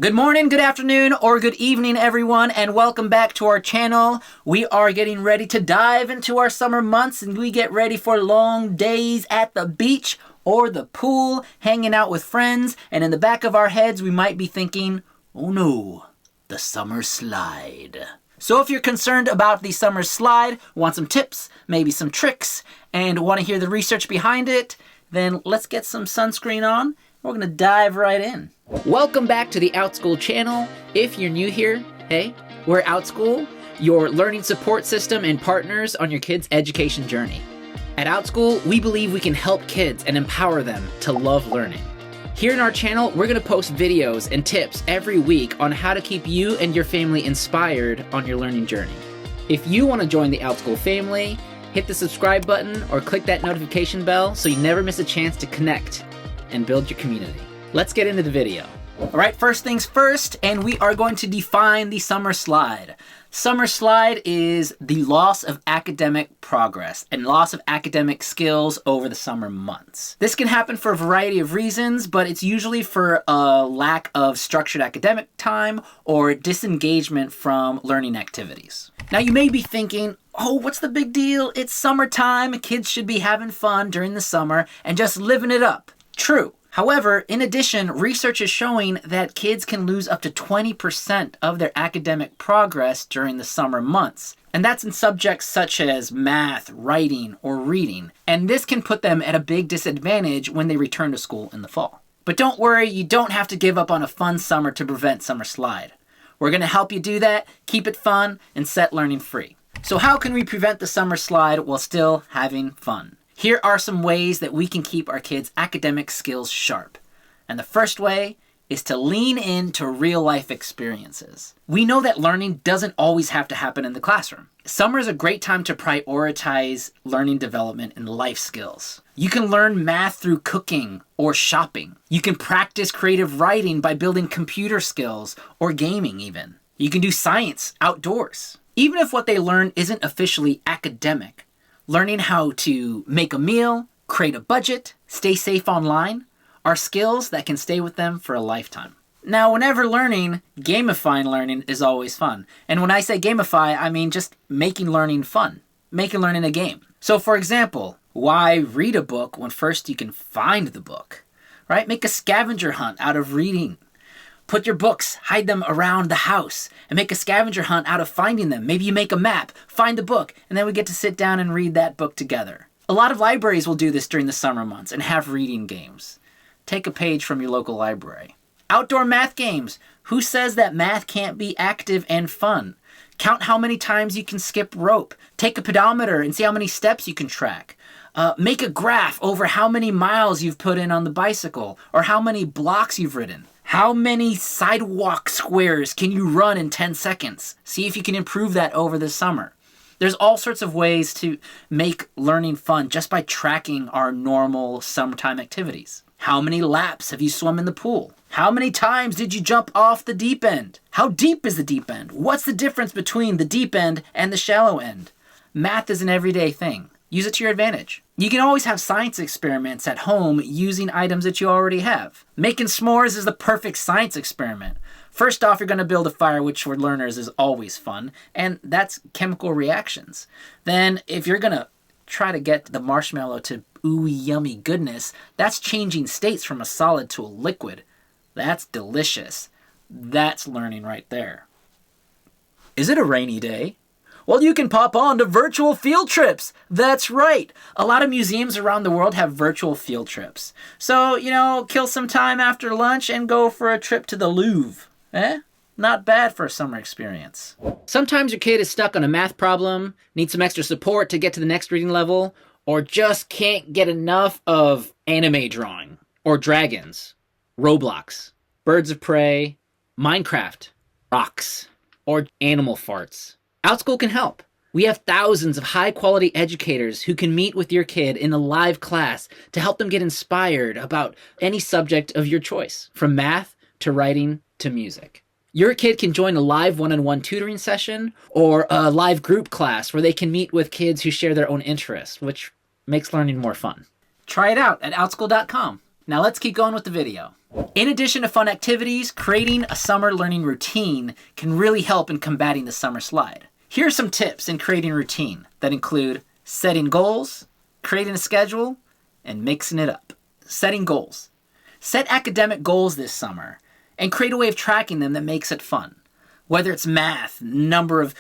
Good morning, good afternoon, or good evening, everyone, and welcome back to our channel. We are getting ready to dive into our summer months, and we get ready for long days at the beach or the pool, hanging out with friends, and in the back of our heads, we might be thinking, oh no, the summer slide. So if you're concerned about the summer slide, want some tips, maybe some tricks, and want to hear the research behind it, then let's get some sunscreen on. We're going to dive right in. Welcome back to the Outschool channel. If you're new here, hey, we're Outschool, your learning support system and partners on your kids' education journey. At Outschool, we believe we can help kids and empower them to love learning. Here in our channel, we're going to post videos and tips every week on how to keep you and your family inspired on your learning journey. If you want to join the Outschool family, hit the subscribe button or click that notification bell so you never miss a chance to connect and build your community. Let's get into the video. All right, first things first, and we are going to define the summer slide. Summer slide is the loss of academic progress and loss of academic skills over the summer months. This can happen for a variety of reasons, but it's usually for a lack of structured academic time or disengagement from learning activities. Now you may be thinking, oh, what's the big deal? It's summertime. Kids should be having fun during the summer and just living it up. True. However, in addition, research is showing that kids can lose up to 20% of their academic progress during the summer months. And that's in subjects such as math, writing, or reading. And this can put them at a big disadvantage when they return to school in the fall. But don't worry, you don't have to give up on a fun summer to prevent summer slide. We're going to help you do that, keep it fun, and set learning free. So how can we prevent the summer slide while still having fun? Here are some ways that we can keep our kids' academic skills sharp. And the first way is to lean into real-life experiences. We know that learning doesn't always have to happen in the classroom. Summer is a great time to prioritize learning development and life skills. You can learn math through cooking or shopping. You can practice creative writing by building computer skills or gaming even. You can do science outdoors. Even if what they learn isn't officially academic, learning how to make a meal, create a budget, stay safe online are skills that can stay with them for a lifetime. Now, whenever learning, gamifying learning is always fun. And when I say gamify, I mean just making learning fun, making learning a game. So for example, why read a book when first you can find the book, right? Make a scavenger hunt out of reading. Put your books, hide them around the house, and make a scavenger hunt out of finding them. Maybe you make a map, find the book, and then we get to sit down and read that book together. A lot of libraries will do this during the summer months and have reading games. Take a page from your local library. Outdoor math games. Who says that math can't be active and fun? Count how many times you can skip rope. Take a pedometer and see how many steps you can track. Make a graph over how many miles you've put in on the bicycle or how many blocks you've ridden. How many sidewalk squares can you run in 10 seconds? See if you can improve that over the summer. There's all sorts of ways to make learning fun just by tracking our normal summertime activities. How many laps have you swum in the pool? How many times did you jump off the deep end? How deep is the deep end? What's the difference between the deep end and the shallow end? Math is an everyday thing. Use it to your advantage. You can always have science experiments at home using items that you already have. Making s'mores is the perfect science experiment. First off, you're going to build a fire, which for learners is always fun, and that's chemical reactions. Then, if you're going to try to get the marshmallow to ooey yummy goodness, that's changing states from a solid to a liquid. That's delicious. That's learning right there. Is it a rainy day? Well, you can pop on to virtual field trips. That's right. A lot of museums around the world have virtual field trips. So, kill some time after lunch and go for a trip to the Louvre. Not bad for a summer experience. Sometimes your kid is stuck on a math problem, needs some extra support to get to the next reading level, or just can't get enough of anime drawing, or dragons, Roblox, Birds of Prey, Minecraft, rocks, or animal farts. Outschool can help. We have thousands of high-quality educators who can meet with your kid in a live class to help them get inspired about any subject of your choice, from math to writing to music. Your kid can join a live one-on-one tutoring session or a live group class where they can meet with kids who share their own interests, which makes learning more fun. Try it out at Outschool.com. Now let's keep going with the video. In addition to fun activities, creating a summer learning routine can really help in combating the summer slide. Here are some tips in creating a routine that include setting goals, creating a schedule, and mixing it up. Setting goals. Set academic goals this summer and create a way of tracking them that makes it fun. Whether it's math, number of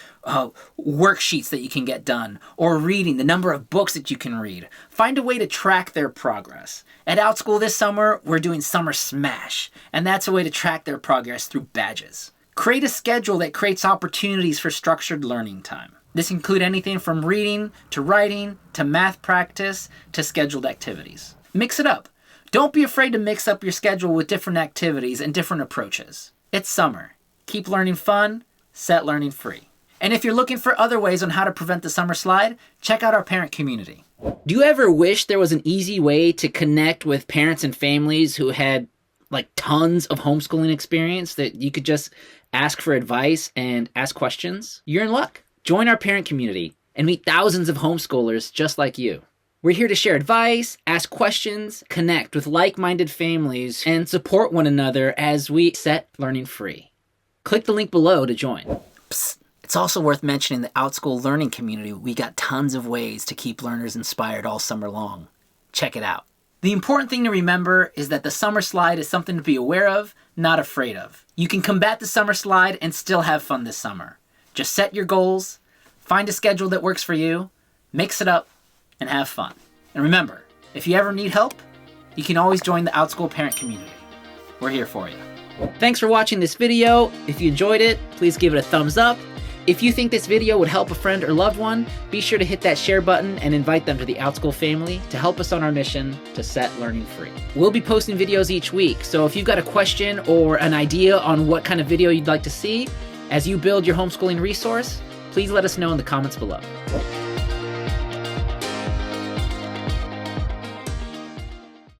worksheets that you can get done, or reading, the number of books that you can read. Find a way to track their progress. At Outschool this summer, we're doing Summer Smash, and that's a way to track their progress through badges. Create a schedule that creates opportunities for structured learning time. This includes anything from reading, to writing, to math practice, to scheduled activities. Mix it up. Don't be afraid to mix up your schedule with different activities and different approaches. It's summer. Keep learning fun, set learning free. And if you're looking for other ways on how to prevent the summer slide, check out our parent community. Do you ever wish there was an easy way to connect with parents and families who had like tons of homeschooling experience that you could just ask for advice and ask questions? You're in luck. Join our parent community and meet thousands of homeschoolers just like you. We're here to share advice, ask questions, connect with like-minded families, and support one another as we set learning free. Click the link below to join. Psst. It's also worth mentioning the Outschool learning community. We got tons of ways to keep learners inspired all summer long. Check it out. The important thing to remember is that the summer slide is something to be aware of, not afraid of. You can combat the summer slide and still have fun this summer. Just set your goals, find a schedule that works for you, mix it up, and have fun. And remember, if you ever need help, you can always join the Outschool parent community. We're here for you. Thanks for watching this video. If you enjoyed it, please give it a thumbs up. If you think this video would help a friend or loved one, be sure to hit that share button and invite them to the Outschool family to help us on our mission to set learning free. We'll be posting videos each week, so if you've got a question or an idea on what kind of video you'd like to see as you build your homeschooling resource, please let us know in the comments below.